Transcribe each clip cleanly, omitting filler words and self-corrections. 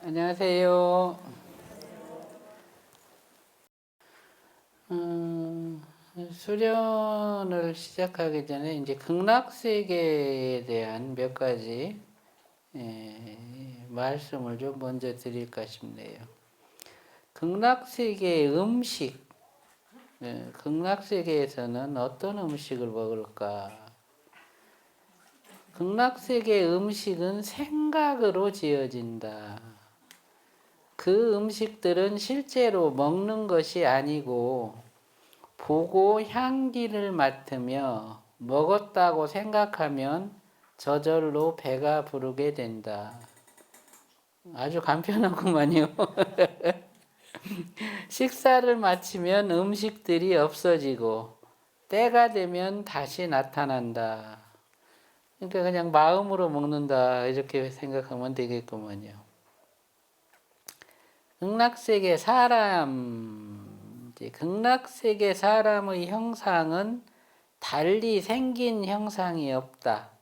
안녕하세요. 수련을 시작하기 전에 이제 극락세계에 대한 몇 가지 말씀을 좀 먼저 드릴까 싶네요. 극락세계의 음식, 극락세계에서는 어떤 음식을 먹을까? 극락세계의 음식은 생각으로 지어진다. 그 음식들은 실제로 먹는 것이 아니고 보고 향기를 맡으며 먹었다고 생각하면 저절로 배가 부르게 된다. 아주 간편하구만요. 식사를 마치면 음식들이 없어지고 때가 되면 다시 나타난다. 그러니까 그냥 마음으로 먹는다 이렇게 생각하면 되겠구만요. 극락세계 극락세계 사람의 형상은 달리 생긴 형상이 없다.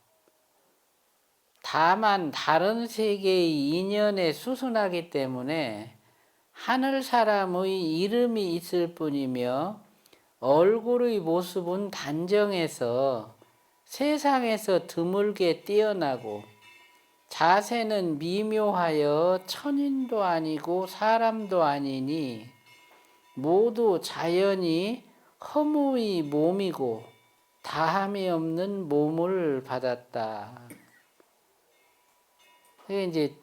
다만 다른 세계의 인연에 수순하기 때문에 하늘 사람의 이름이 있을 뿐이며 얼굴의 모습은 단정해서 세상에서 드물게 뛰어나고 자세는 미묘하여 천인도 아니고 사람도 아니니 모두 자연이 허무의 몸이고 다함이 없는 몸을 받았다. 이게 이제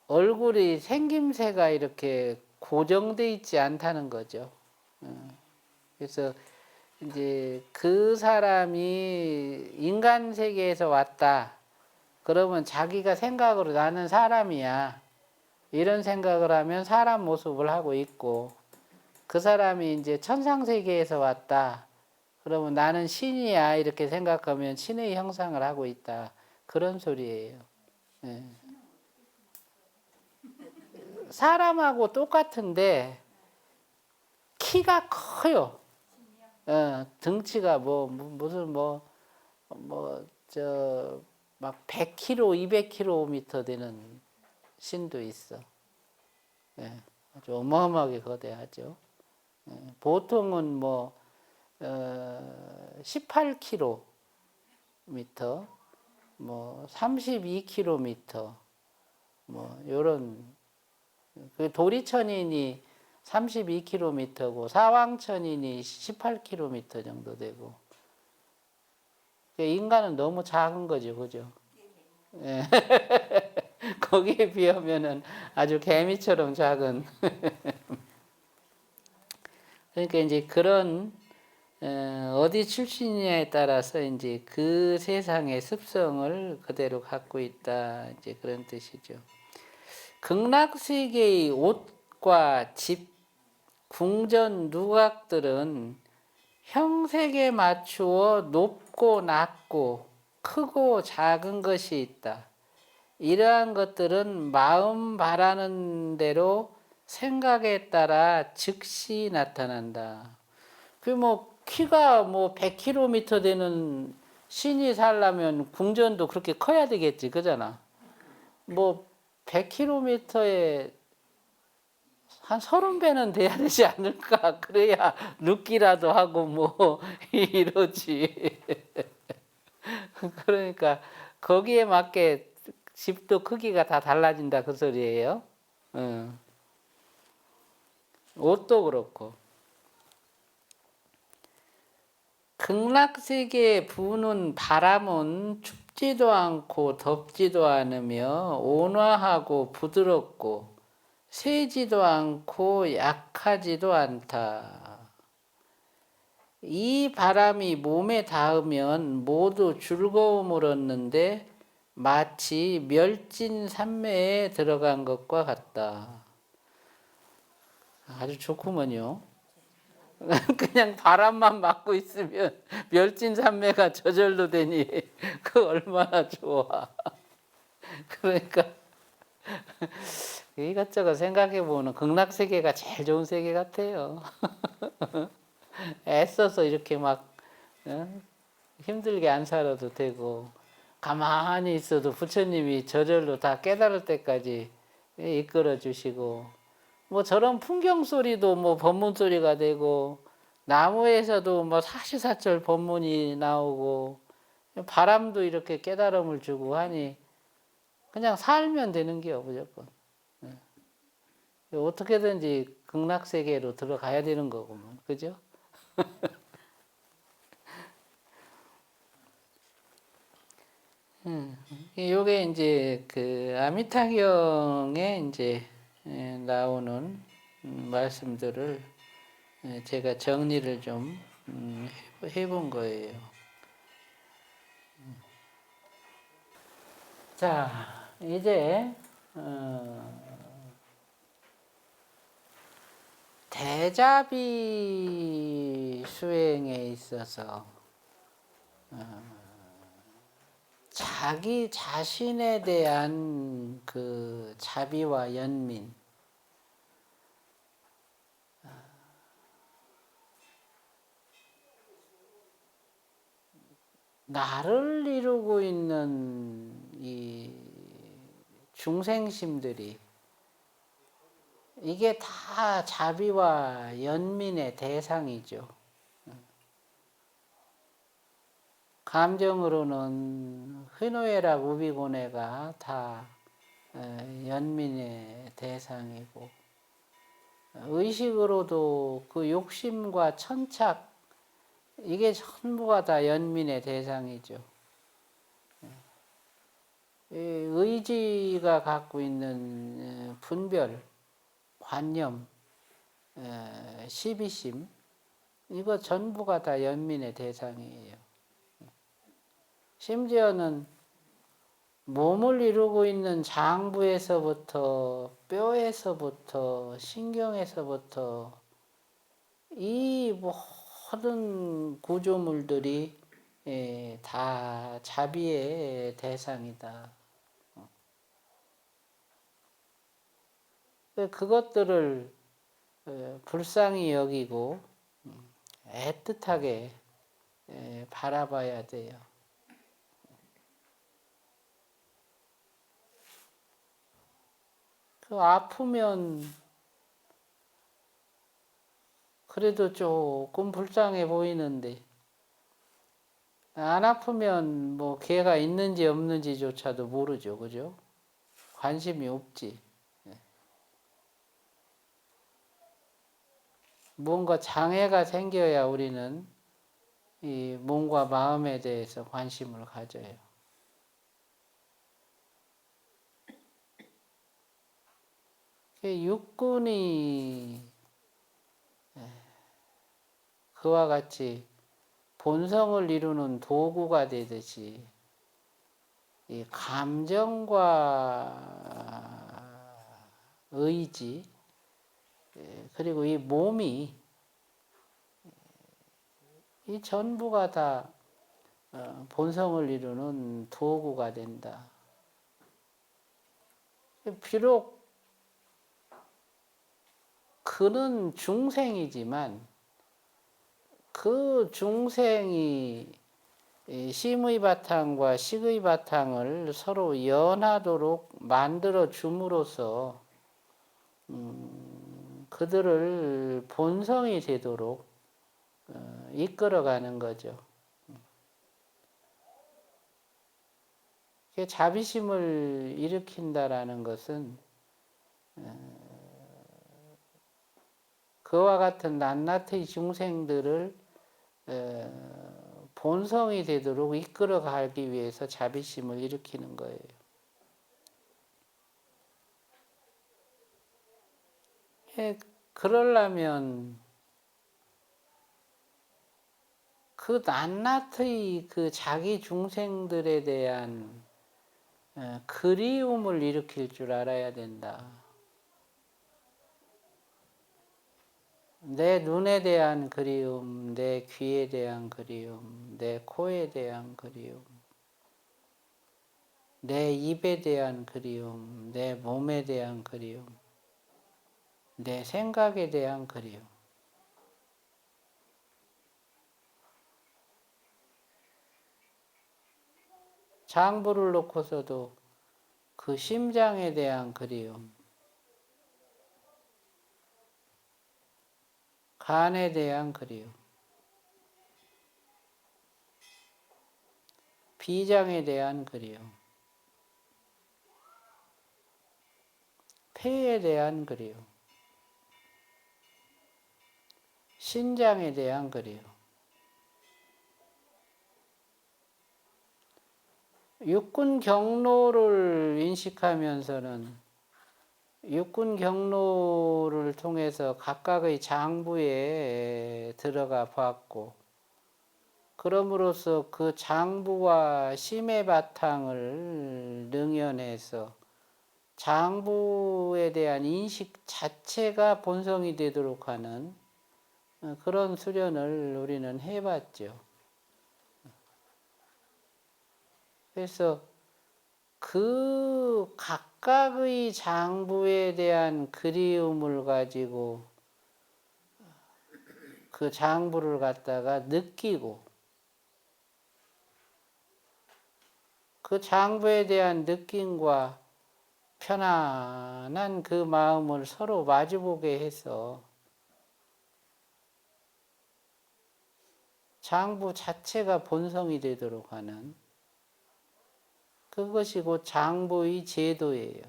얼굴이 생김새가 이렇게 고정돼 있지 않다는 거죠. 그래서 이제 그 사람이 인간 세계에서 왔다. 그러면 자기가 생각으로 나는 사람이야. 이런 생각을 하면 사람 모습을 하고 있고, 그 사람이 이제 천상 세계에서 왔다. 그러면 나는 신이야. 이렇게 생각하면 신의 형상을 하고 있다. 그런 소리예요. 예. 사람하고 똑같은데 키가 커요. 등치가 무슨 막 100kg, 200km 되는 신도 있어. 예, 아주 어마어마하게 거대하죠. 예, 보통은 18km, 32km, 요런, 그 도리천인이 32km고 사왕천인이 18km 정도 되고, 인간은 너무 작은 거죠, 그죠? 예. 거기에 비하면은 아주 개미처럼 작은. 그러니까 이제 그런 어디 출신이냐에 따라서 이제 그 세상의 습성을 그대로 갖고 있다, 이제 그런 뜻이죠. 극락세계의 옷과 집, 궁전, 누각들은 형색에 맞추어 높고 낮고 크고 작은 것이 있다. 이러한 것들은 마음 바라는 대로 생각에 따라 즉시 나타난다. 그 키가 100km 되는 신이 살려면 궁전도 그렇게 커야 되겠지, 그잖아. 100km에 한 30배는 돼야 되지 않을까? 그래야 눕기라도 하고 이러지. 그러니까 거기에 맞게 집도 크기가 다 달라진다 그 소리예요. 옷도 그렇고. 극락세계에 부는 바람은 춥지도 않고 덥지도 않으며 온화하고 부드럽고 세지도 않고 약하지도 않다. 이 바람이 몸에 닿으면 모두 즐거움을 얻는데 마치 멸진산매에 들어간 것과 같다. 아주 좋구먼요. 그냥 바람만 맞고 있으면 멸진산매가 저절로 되니 그 얼마나 좋아. 그러니까 이것저것 생각해보면 극락세계가 제일 좋은 세계 같아요. 애써서 이렇게 막 힘들게 안 살아도 되고 가만히 있어도 부처님이 저절로 다 깨달을 때까지 이끌어 주시고, 뭐 저런 풍경 소리도 뭐 법문 소리가 되고, 나무에서도 뭐 사시사철 법문이 나오고, 바람도 이렇게 깨달음을 주고 하니 그냥 살면 되는 게요, 무조건. 어떻게든지 극락세계로 들어가야 되는 거구먼, 그죠? 요게 이제 그 아미타경에 이제 나오는 말씀들을 제가 정리를 좀 해본 거예요. 자, 이제 대자비 수행에 있어서 자기 자신에 대한 그 자비와 연민, 나를 이루고 있는 이 중생심들이 이게 다 자비와 연민의 대상이죠. 감정으로는 희노애락 우비고뇌가 다 연민의 대상이고, 의식으로도 그 욕심과 천착, 이게 전부가 다 연민의 대상이죠. 의지가 갖고 있는 분별, 관념, 시비심, 이거 전부가 다 연민의 대상이에요. 심지어는 몸을 이루고 있는 장부에서부터 뼈에서부터 신경에서부터 이 모든 구조물들이 다 자비의 대상이다. 그것들을 불쌍히 여기고 애틋하게 바라봐야 돼요. 그 아프면 그래도 조금 불쌍해 보이는데, 안 아프면 뭐 개가 있는지 없는지조차도 모르죠, 그죠? 관심이 없지. 뭔가 장애가 생겨야 우리는 이 몸과 마음에 대해서 관심을 가져요. 육군이 그와 같이 본성을 이루는 도구가 되듯이 이 감정과 의지, 그리고 이 몸이 이 전부가 다 본성을 이루는 도구가 된다. 비록 그는 중생이지만 그 중생이 심의 바탕과 식의 바탕을 서로 연하도록 만들어 줌으로써 그들을 본성이 되도록 이끌어가는 거죠. 자비심을 일으킨다라는 것은 그와 같은 낱낱의 중생들을 본성이 되도록 이끌어가기 위해서 자비심을 일으키는 거예요. 그러려면 그 낱낱의 그 자기 중생들에 대한 그리움을 일으킬 줄 알아야 된다. 내 눈에 대한 그리움, 내 귀에 대한 그리움, 내 코에 대한 그리움, 내 입에 대한 그리움, 내 몸에 대한 그리움, 내 생각에 대한 그리움. 장부를 놓고서도 그 심장에 대한 그리움, 간에 대한 그리움, 비장에 대한 그리움, 폐에 대한 그리움, 신장에 대한 그리움, 육군 경로를 인식하면서는 육군 경로를 통해서 각각의 장부에 들어가 봤고, 그럼으로써 그 장부와 심의 바탕을 능연해서 장부에 대한 인식 자체가 본성이 되도록 하는 그런 수련을 우리는 해봤죠. 그래서 그 각각의 장부에 대한 그리움을 가지고 그 장부를 갖다가 느끼고, 그 장부에 대한 느낌과 편안한 그 마음을 서로 마주보게 해서 장부 자체가 본성이 되도록 하는, 그것이 곧 장부의 제도예요.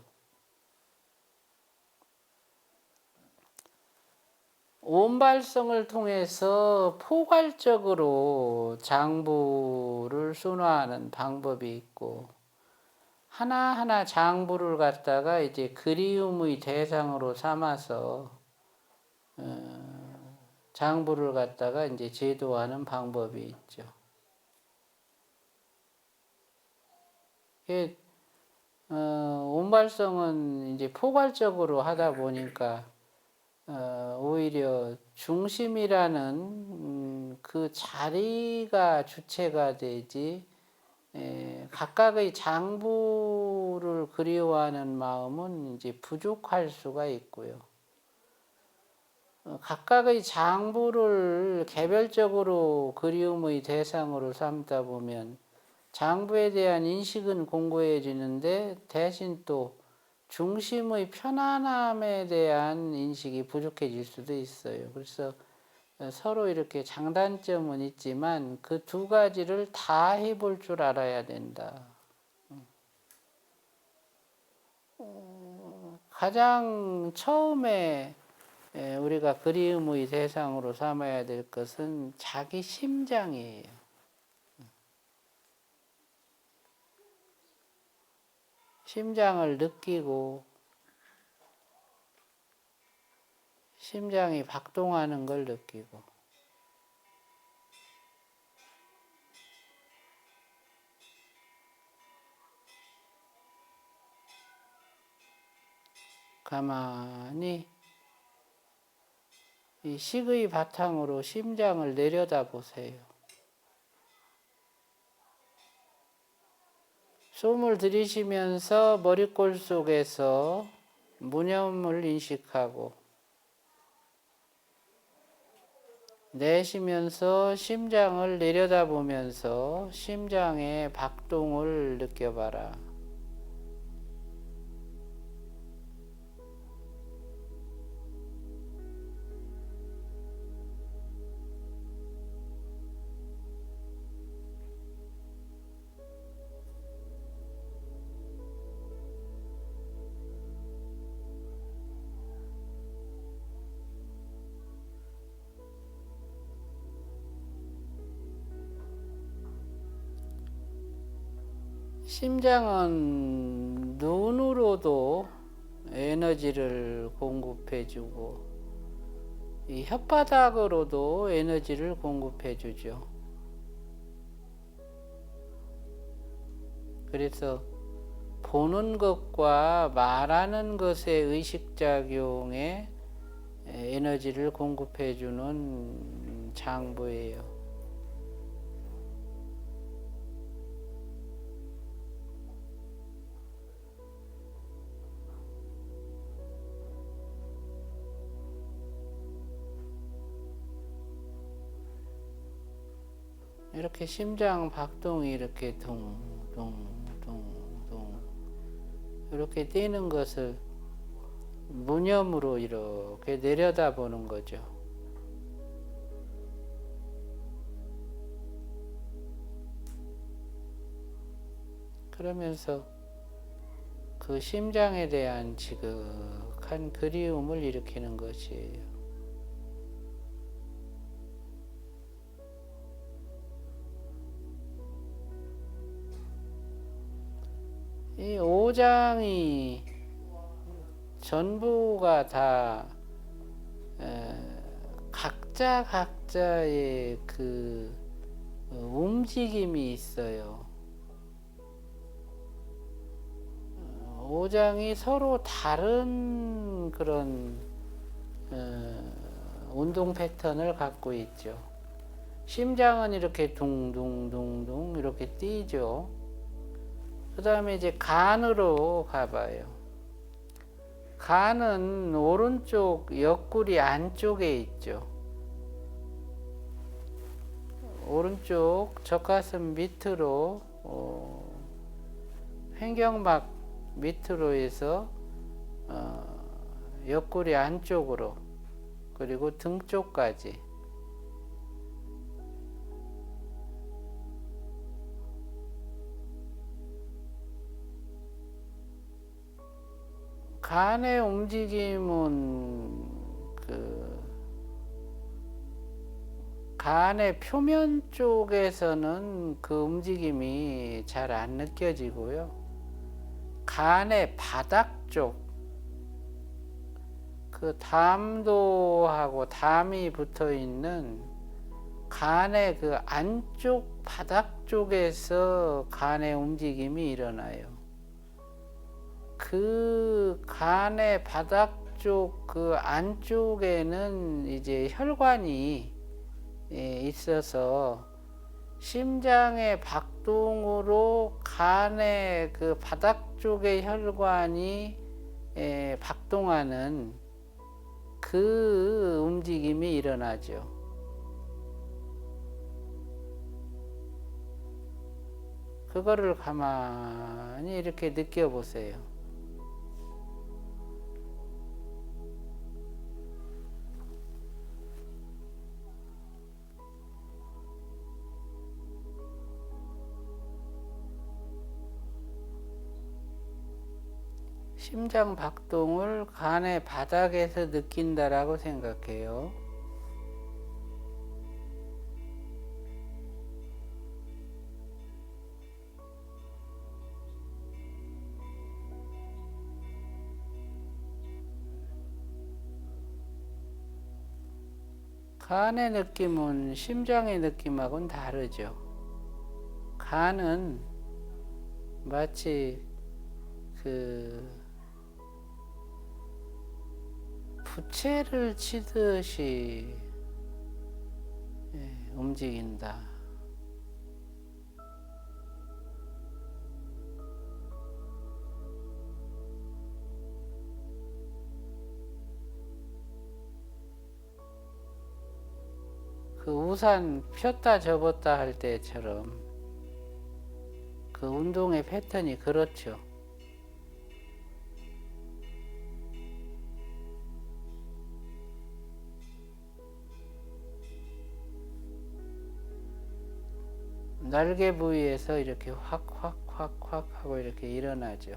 온발성을 통해서 포괄적으로 장부를 순화하는 방법이 있고, 하나하나 장부를 갖다가 이제 그리움의 대상으로 삼아서 장부를 갖다가 이제 제도하는 방법이 있죠. 온발성은 이제 포괄적으로 하다 보니까 오히려 중심이라는 그 자리가 주체가 되지, 각각의 장부를 그리워하는 마음은 이제 부족할 수가 있고요. 각각의 장부를 개별적으로 그리움의 대상으로 삼다 보면 장부에 대한 인식은 공고해지는데 대신 또 중심의 편안함에 대한 인식이 부족해질 수도 있어요. 그래서 서로 이렇게 장단점은 있지만 그 두 가지를 다 해볼 줄 알아야 된다. 가장 처음에 우리가 그리움의 대상으로 삼아야 될 것은 자기 심장이에요. 심장을 느끼고 심장이 박동하는 걸 느끼고, 가만히 이 식의 바탕으로 심장을 내려다 보세요. 숨을 들이쉬면서 머리골 속에서 무념을 인식하고, 내쉬면서 심장을 내려다보면서 심장의 박동을 느껴봐라. 심장은 눈으로도 에너지를 공급해주고 이 혓바닥으로도 에너지를 공급해주죠. 그래서 보는 것과 말하는 것의 의식작용에 에너지를 공급해주는 장부예요. 이렇게 심장 박동이 이렇게 둥둥 이렇게 뛰는 것을 무념으로 이렇게 내려다보는 거죠. 그러면서 그 심장에 대한 지극한 그리움을 일으키는 것이에요. 이 오장이 전부가 다 각자의 그 움직임이 있어요. 오장이 서로 다른 그런 운동 패턴을 갖고 있죠. 심장은 이렇게 둥둥둥둥 이렇게 뛰죠. 그 다음에 이제 간으로 가봐요. 간은 오른쪽 옆구리 안쪽에 있죠. 오른쪽 젖가슴 밑으로 횡격막 밑으로 해서 옆구리 안쪽으로 그리고 등 쪽까지 간의 움직임은 간의 표면 쪽에서는 그 움직임이 잘 안 느껴지고요. 간의 바닥 쪽, 그 담도하고 담이 붙어 있는 간의 그 안쪽 바닥 쪽에서 간의 움직임이 일어나요. 그 간의 바닥 쪽 그 안쪽에는 이제 혈관이 있어서 심장의 박동으로 간의 그 바닥 쪽의 혈관이 박동하는 그 움직임이 일어나죠. 그거를 가만히 이렇게 느껴보세요. 심장 박동을 간의 바닥에서 느낀다라고 생각해요. 간의 느낌은 심장의 느낌하고는 다르죠. 간은 마치 부채를 치듯이 움직인다. 그 우산 폈다 접었다 할 때처럼 그 운동의 패턴이 그렇죠. 날개 부위에서 이렇게 확 하고 이렇게 일어나죠.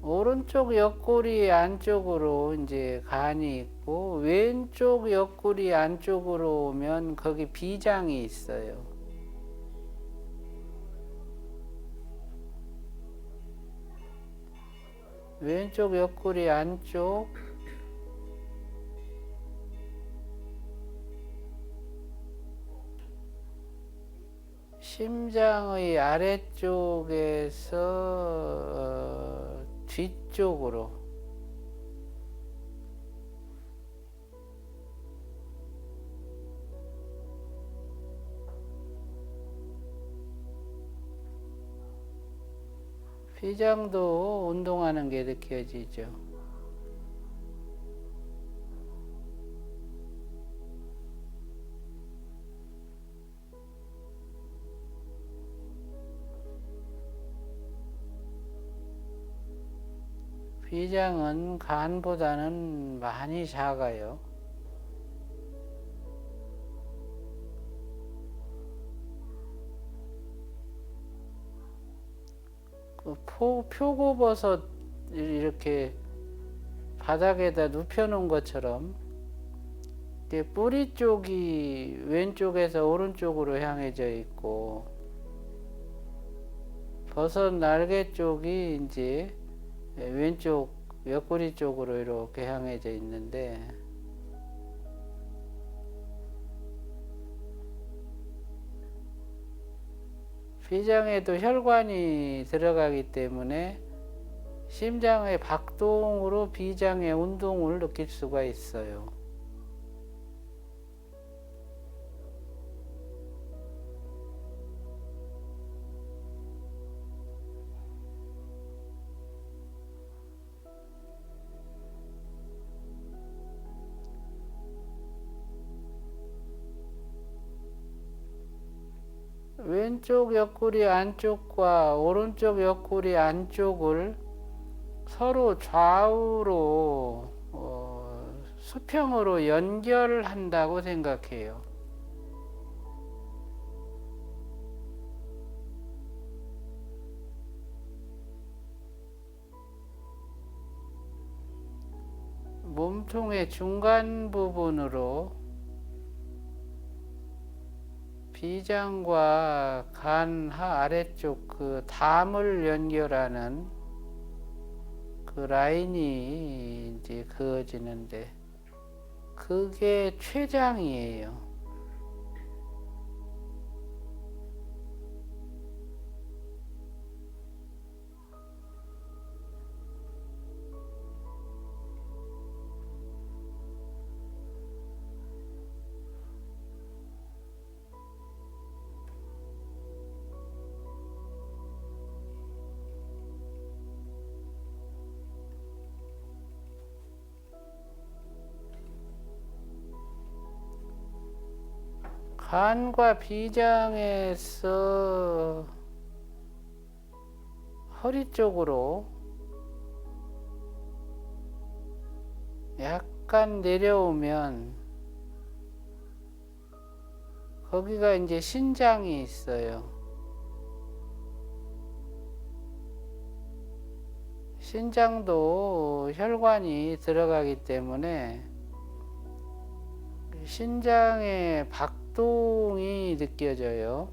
오른쪽 옆구리 안쪽으로 이제 간이 있고 왼쪽 옆구리 안쪽으로 오면 거기 비장이 있어요. 왼쪽 옆구리 안쪽 심장의 아래쪽에서 뒤쪽으로 비장도 운동하는 게 느껴지죠. 비장은 간보다는 많이 작아요. 그 표고버섯 이렇게 바닥에다 눕혀놓은 것처럼 뿌리 쪽이 왼쪽에서 오른쪽으로 향해져 있고 버섯 날개 쪽이 이제 왼쪽 옆구리 쪽으로 이렇게 향해져 있는데 비장에도 혈관이 들어가기 때문에 심장의 박동으로 비장의 운동을 느낄 수가 있어요. 왼쪽 옆구리 안쪽과 오른쪽 옆구리 안쪽을 서로 좌우로 수평으로 연결한다고 생각해요. 몸통의 중간 부분으로 비장과 간 아래쪽 그 담을 연결하는 그 라인이 이제 그어지는데 그게 췌장이에요. 간과 비장에서 허리 쪽으로 약간 내려오면 거기가 이제 신장이 있어요. 신장도 혈관이 들어가기 때문에 신장의 박동이 느껴져요.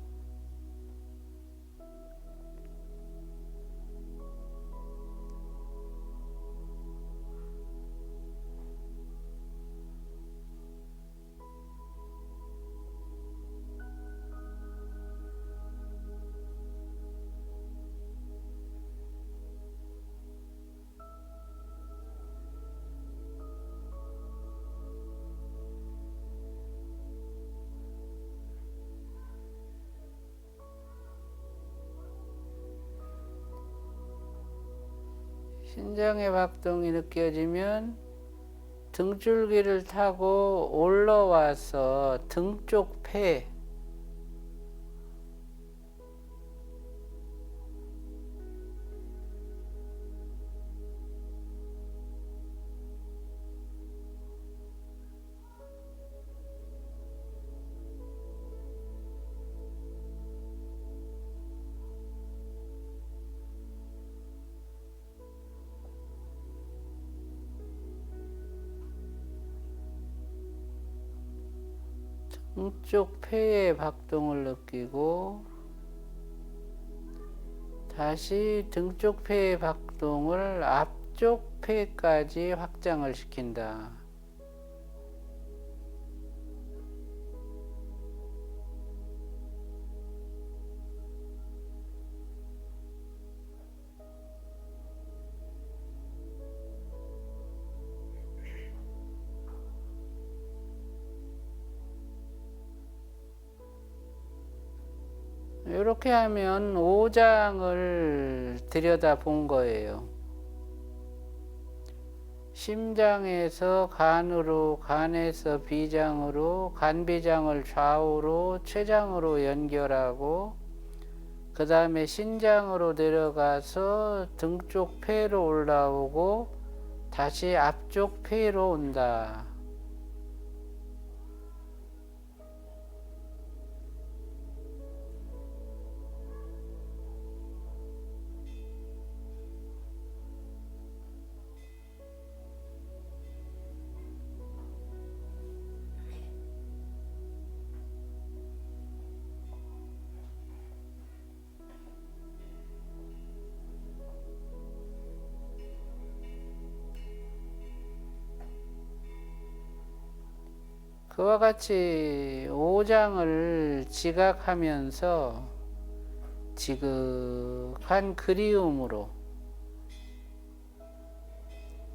신장의 박동이 느껴지면 등줄기를 타고 올라와서 등 쪽 폐, 등 쪽 폐의 박동을 느끼고 다시 등 쪽 폐의 박동을 앞쪽 폐까지 확장을 시킨다. 그렇게 하면 오장을 들여다 본 거예요. 심장에서 간으로, 간에서 비장으로, 간비장을 좌우로, 췌장으로 연결하고, 그 다음에 신장으로 내려가서 등 쪽 폐로 올라오고 다시 앞쪽 폐로 온다. 그와 같이 오장을 지각하면서 지극한 그리움으로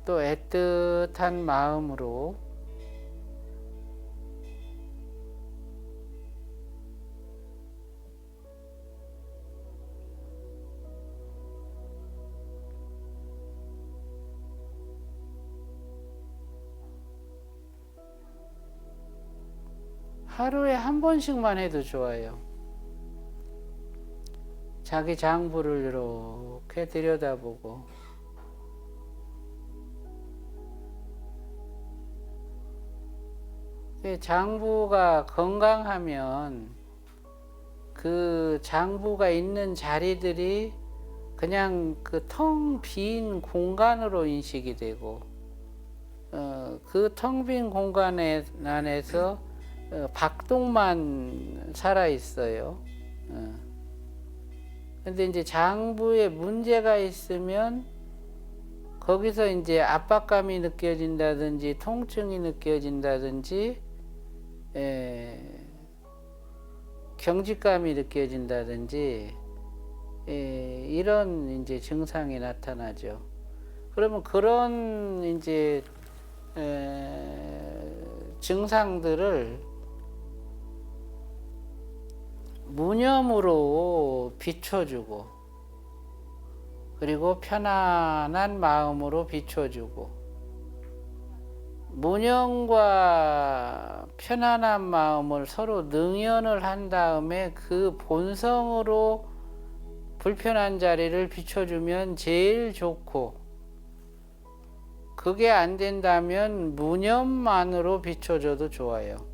또 애틋한 마음으로 하루에 한 번씩만 해도 좋아요. 자기 장부를 이렇게 들여다보고 장부가 건강하면 그 장부가 있는 자리들이 그냥 그 텅 빈 공간으로 인식이 되고 그 텅 빈 공간 안에서 박동만 살아 있어요. 근데 이제 장부에 문제가 있으면 거기서 이제 압박감이 느껴진다든지 통증이 느껴진다든지 경직감이 느껴진다든지 이런 이제 증상이 나타나죠. 그러면 그런 이제 증상들을 무념으로 비춰주고 그리고 편안한 마음으로 비춰주고 무념과 편안한 마음을 서로 능연을 한 다음에 그 본성으로 불편한 자리를 비춰주면 제일 좋고 그게 안 된다면 무념만으로 비춰줘도 좋아요.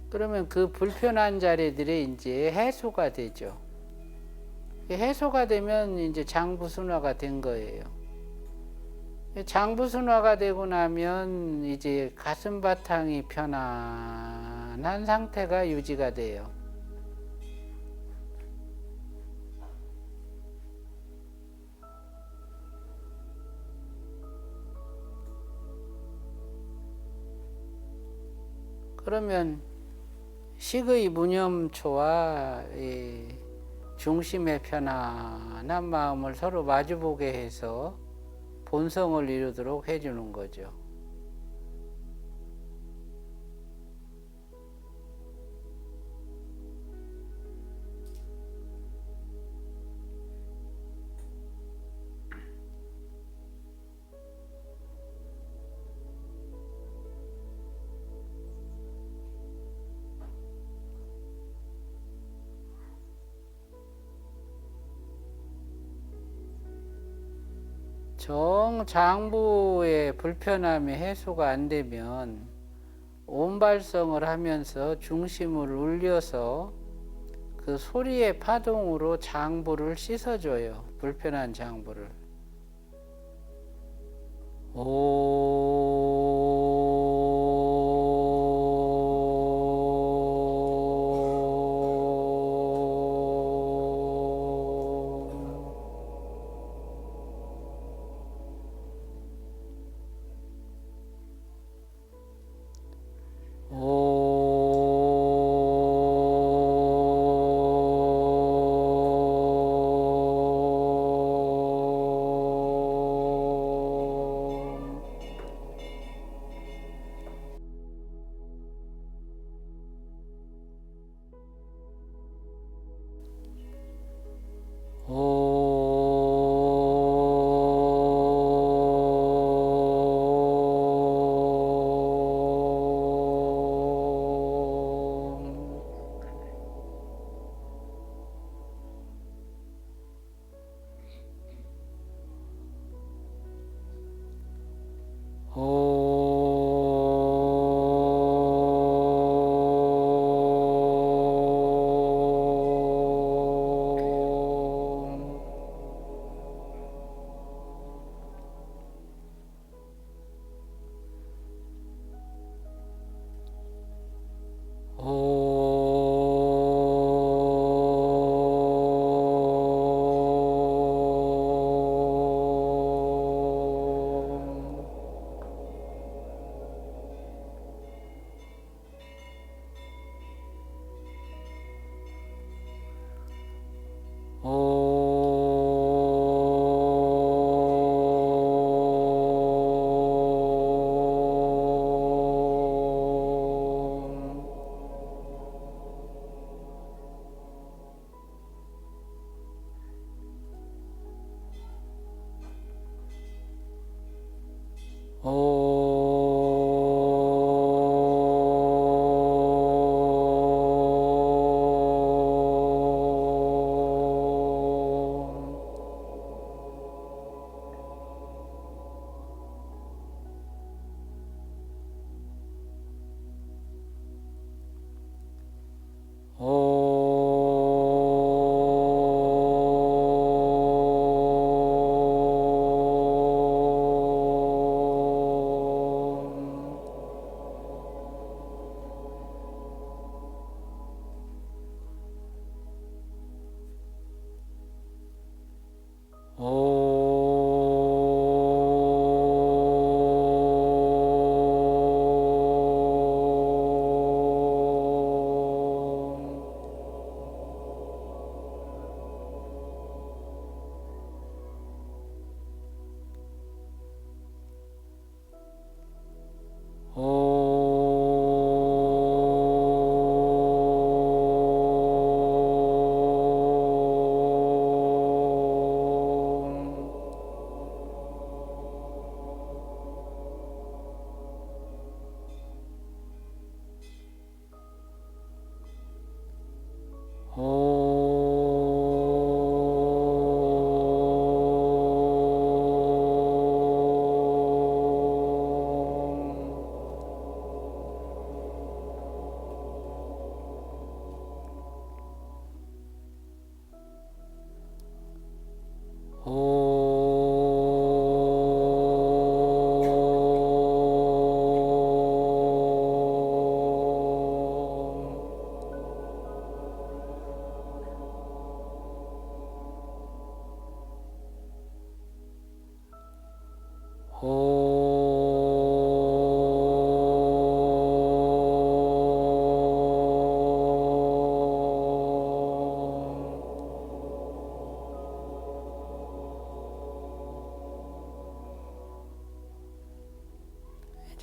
그러면 그 불편한 자리들이 이제 해소가 되죠. 해소가 되면 이제 장부 순화가 된 거예요. 장부 순화가 되고 나면 이제 가슴 바탕이 편안한 상태가 유지가 돼요. 그러면 식의 무념초와 중심의 편안한 마음을 서로 마주보게 해서 본성을 이루도록 해주는 거죠. 정장부의 불편함이 해소가 안 되면 온발성을 하면서 중심을 울려서 그 소리의 파동으로 장부를 씻어줘요. 불편한 장부를.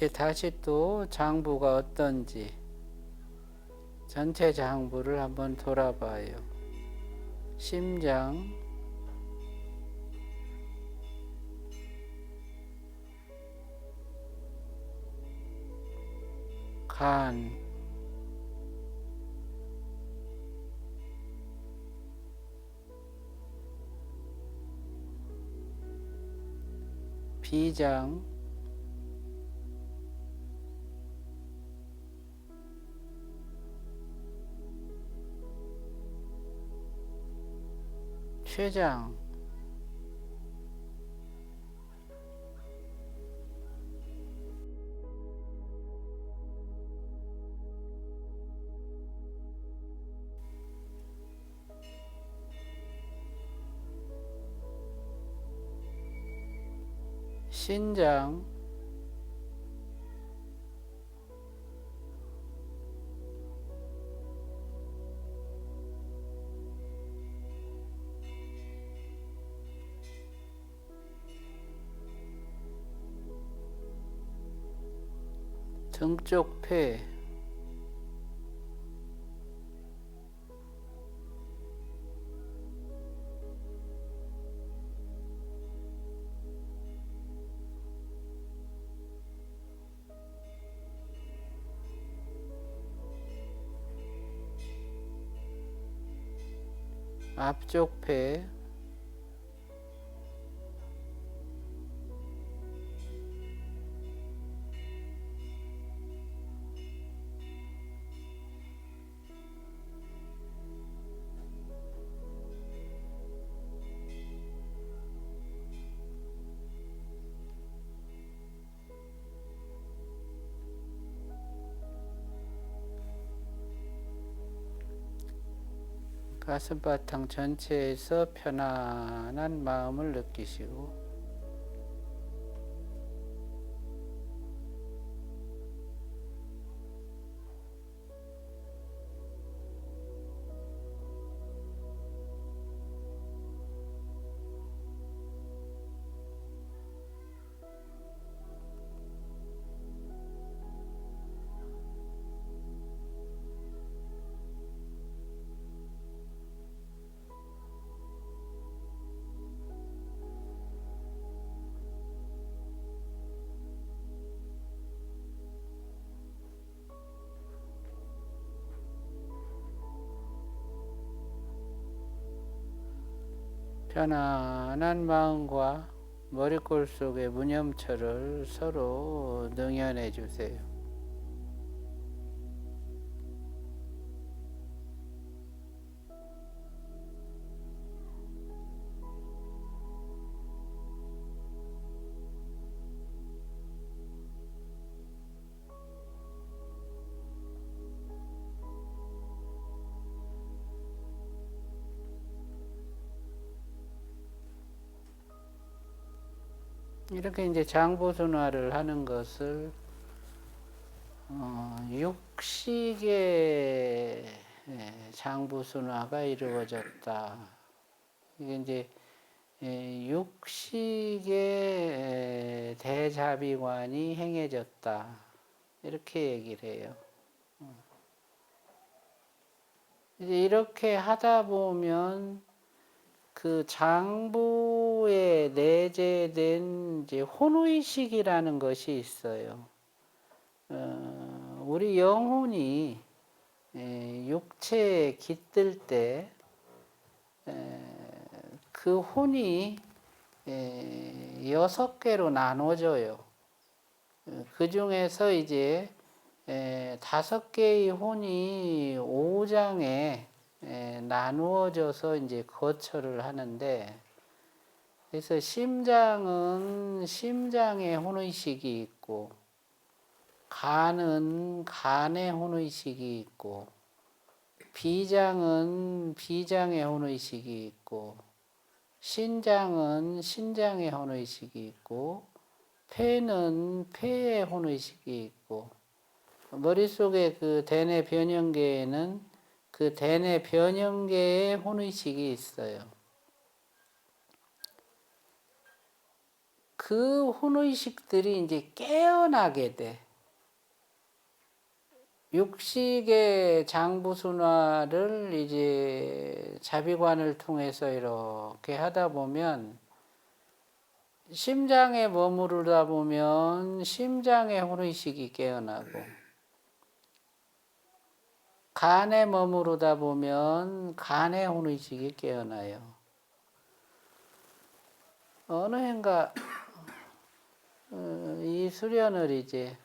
이제 다시 또 장부가 어떤지 전체 장부를 한번 돌아봐요. 심장, 간, 비장, 췌장, 신장, 등쪽 폐, 앞쪽 폐, 가슴바탕 전체에서 편안한 마음을 느끼시고 편안한 마음과 머리골 속의 무념처를 서로 능연해 주세요. 이렇게 이제 장보순화를 하는 것을 육식의 장보순화가 이루어졌다. 이게 이제 육식의 대자비관이 행해졌다. 이렇게 얘기를 해요. 이제 이렇게 하다 보면 그 장부에 내재된 이제 혼의식이라는 것이 있어요. 우리 영혼이 육체에 깃들 때 그 혼이 6개로 나눠져요. 그 중에서 이제 5개의 혼이 5장에 나누어져서 이제 거처를 하는데, 그래서 심장은 심장의 혼의식이 있고, 간은 간의 혼의식이 있고, 비장은 비장의 혼의식이 있고, 신장은 신장의 혼의식이 있고, 폐는 폐의 혼의식이 있고, 머릿속에 그 대뇌 변형계에는 그 대뇌 변형계의 혼의식이 있어요. 그 혼의식들이 이제 깨어나게 돼. 육식의 장부순화를 이제 자비관을 통해서 이렇게 하다 보면, 심장에 머무르다 보면 심장의 혼의식이 깨어나고, 간에 머무르다 보면 간의 혼의식이 깨어나요. 어느 해인가 이 수련을 이제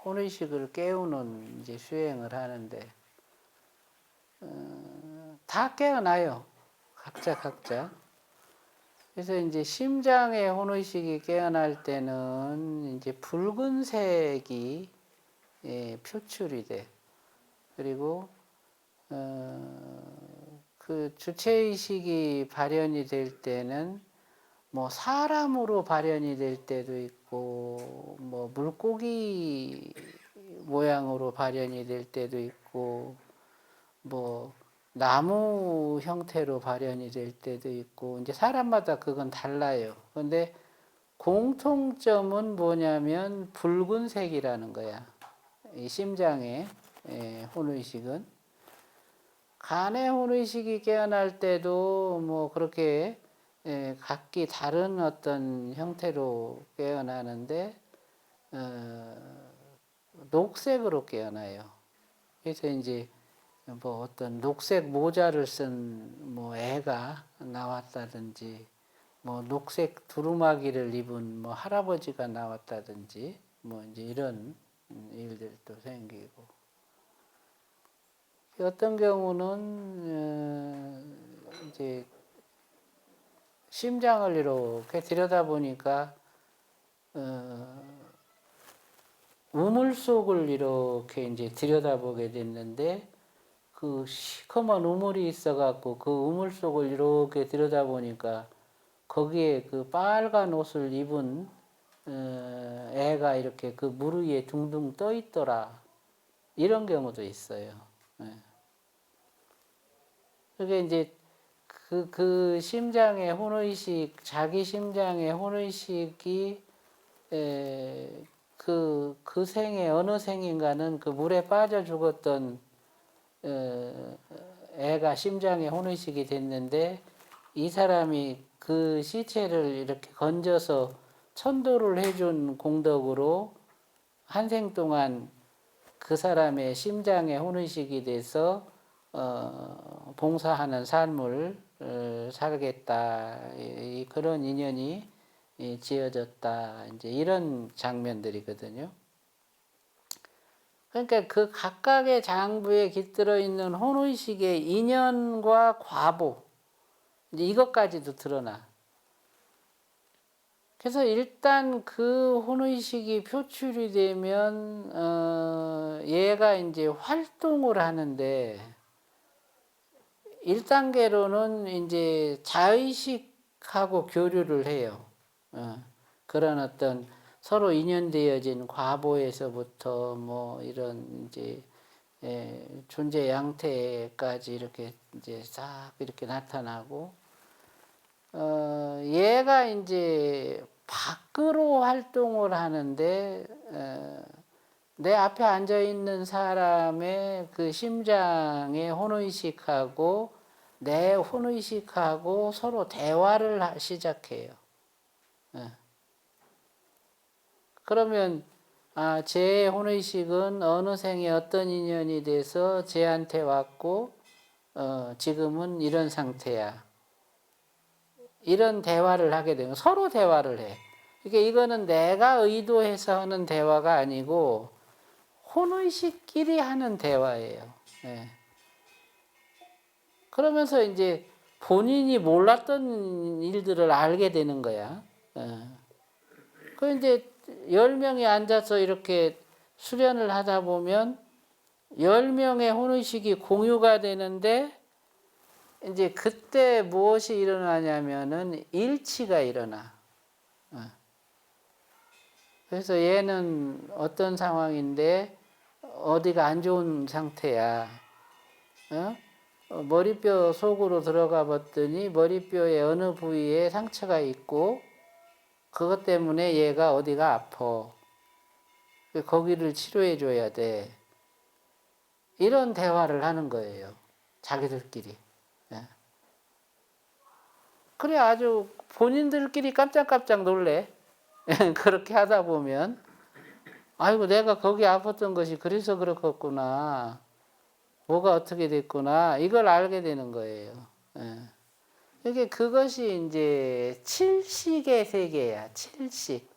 혼의식을 깨우는 이제 수행을 하는데, 다 깨어나요. 각자. 그래서 이제 심장의 혼의식이 깨어날 때는 이제 붉은색이 표출이 돼. 그리고 그 주체의식이 발현이 될 때는 뭐 사람으로 발현이 될 때도 있고, 뭐 물고기 모양으로 발현이 될 때도 있고, 뭐 나무 형태로 발현이 될 때도 있고, 이제 사람마다 그건 달라요. 근데 공통점은 뭐냐면 붉은색이라는 거야. 이 심장의 혼의식은. 간의 혼의식이 깨어날 때도 뭐 그렇게 각기 다른 어떤 형태로 깨어나는데, 녹색으로 깨어나요. 그래서 이제 뭐 어떤 녹색 모자를 쓴 뭐 애가 나왔다든지, 뭐 녹색 두루마기를 입은 뭐 할아버지가 나왔다든지, 뭐 이제 이런 일들도 생기고, 어떤 경우는 이제 심장을 이렇게 들여다보니까 우물 속을 이렇게 이제 들여다보게 됐는데, 그 시커먼 우물이 있어갖고 그 우물 속을 이렇게 들여다보니까 거기에 그 빨간 옷을 입은 애가 이렇게 그 물 위에 둥둥 떠 있더라. 이런 경우도 있어요. 그게 이제 그 심장의 혼의식, 자기 심장의 혼의식이 그 생에 어느 생인가는 그 물에 빠져 죽었던 애가 심장의 혼의식이 됐는데, 이 사람이 그 시체를 이렇게 건져서 천도를 해준 공덕으로 한 생 동안 그 사람의 심장의 혼의식이 돼서 봉사하는 삶을 살겠다. 그런 인연이 지어졌다. 이제 이런 장면들이거든요. 그러니까 그 각각의 장부에 깃들어 있는 혼의식의 인연과 과보, 이제 이것까지도 드러나. 그래서 일단 그 혼의식이 표출이 되면 얘가 이제 활동을 하는데 1단계로는 이제 자의식하고 교류를 해요. 그런 어떤 서로 인연되어진 과보에서부터 뭐 이런 이제 존재 양태까지 이렇게 이제 싹 이렇게 나타나고 얘가 이제 밖으로 활동을 하는데 내 앞에 앉아 있는 사람의 그 심장의 혼의식하고 내 혼의식하고 서로 대화를 시작해요. 그러면 제 혼의식은 어느 생에 어떤 인연이 돼서 쟤한테 왔고 지금은 이런 상태야. 이런 대화를 하게 되면 서로 대화를 해. 그러니까 이거는 내가 의도해서 하는 대화가 아니고 혼의식끼리 하는 대화예요. 예. 그러면서 이제 본인이 몰랐던 일들을 알게 되는 거야. 그 이제 10명이 앉아서 이렇게 수련을 하다 보면 10명의 혼의식이 공유가 되는데 이제 그때 무엇이 일어나냐면은 일치가 일어나. 그래서 얘는 어떤 상황인데 어디가 안 좋은 상태야. 머리뼈 속으로 들어가 봤더니 머리뼈의 어느 부위에 상처가 있고 그것 때문에 얘가 어디가 아파. 거기를 치료해 줘야 돼. 이런 대화를 하는 거예요. 자기들끼리. 그래 아주 본인들끼리 깜짝깜짝 놀래. 그렇게 하다 보면 아이고 내가 거기 아팠던 것이 그래서 그렇겠구나. 뭐가 어떻게 됐구나. 이걸 알게 되는 거예요. 이게 그것이 이제 칠식의 세계야. 칠식.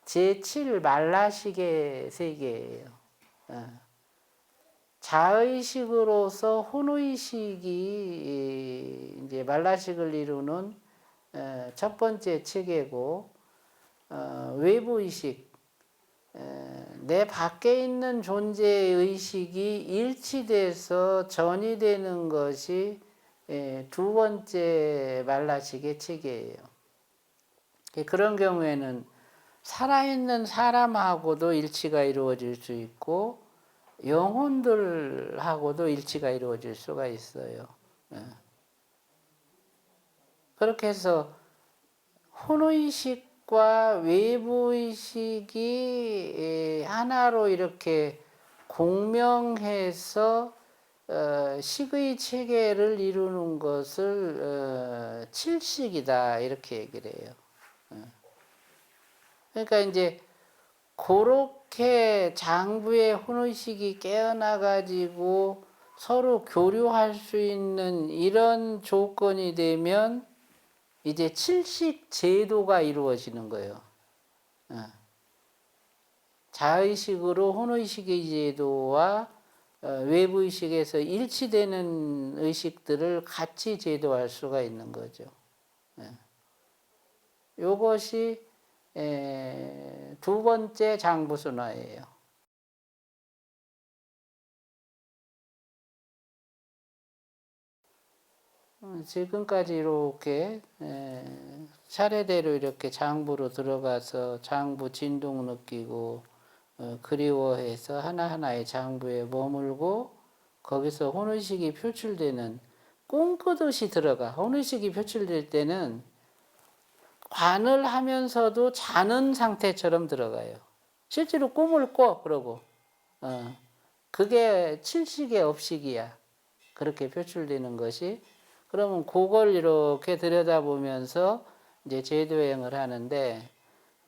제7 말라식의 세계예요. 자의식으로서 혼의식이 이제 말라식을 이루는 첫 번째 체계고 외부의식 내 밖에 있는 존재의식이 일치돼서 전이되는 것이 두 번째 말라식의 체계예요. 그런 경우에는 살아있는 사람하고도 일치가 이루어질 수 있고 영혼들하고도 일치가 이루어질 수가 있어요. 그렇게 해서 혼의식과 외부의식이 하나로 이렇게 공명해서 식의 체계를 이루는 것을 칠식이다 이렇게 얘기를 해요. 그러니까 이제 그렇게 장부의 혼의식이 깨어나가지고 서로 교류할 수 있는 이런 조건이 되면 이제 칠식 제도가 이루어지는 거예요. 자의식으로 혼의식의 제도와 외부의식에서 일치되는 의식들을 같이 제도할 수가 있는 거죠. 이것이 두 번째 장부순화예요. 지금까지 이렇게 차례대로 이렇게 장부로 들어가서 장부 진동 느끼고 그리워해서 하나하나의 장부에 머물고 거기서 혼의식이 표출되는 꿈꾸듯이 들어가. 혼의식이 표출될 때는 관을 하면서도 자는 상태처럼 들어가요. 실제로 꿈을 꿔 그러고 그게 칠식의 업식이야. 그렇게 표출되는 것이. 그러면 그걸 이렇게 들여다보면서 이제 제도행을 하는데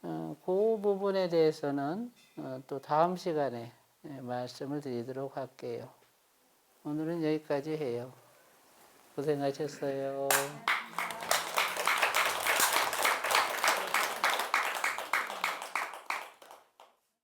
그 부분에 대해서는 또 다음 시간에 말씀을 드리도록 할게요. 오늘은 여기까지 해요. 고생하셨어요.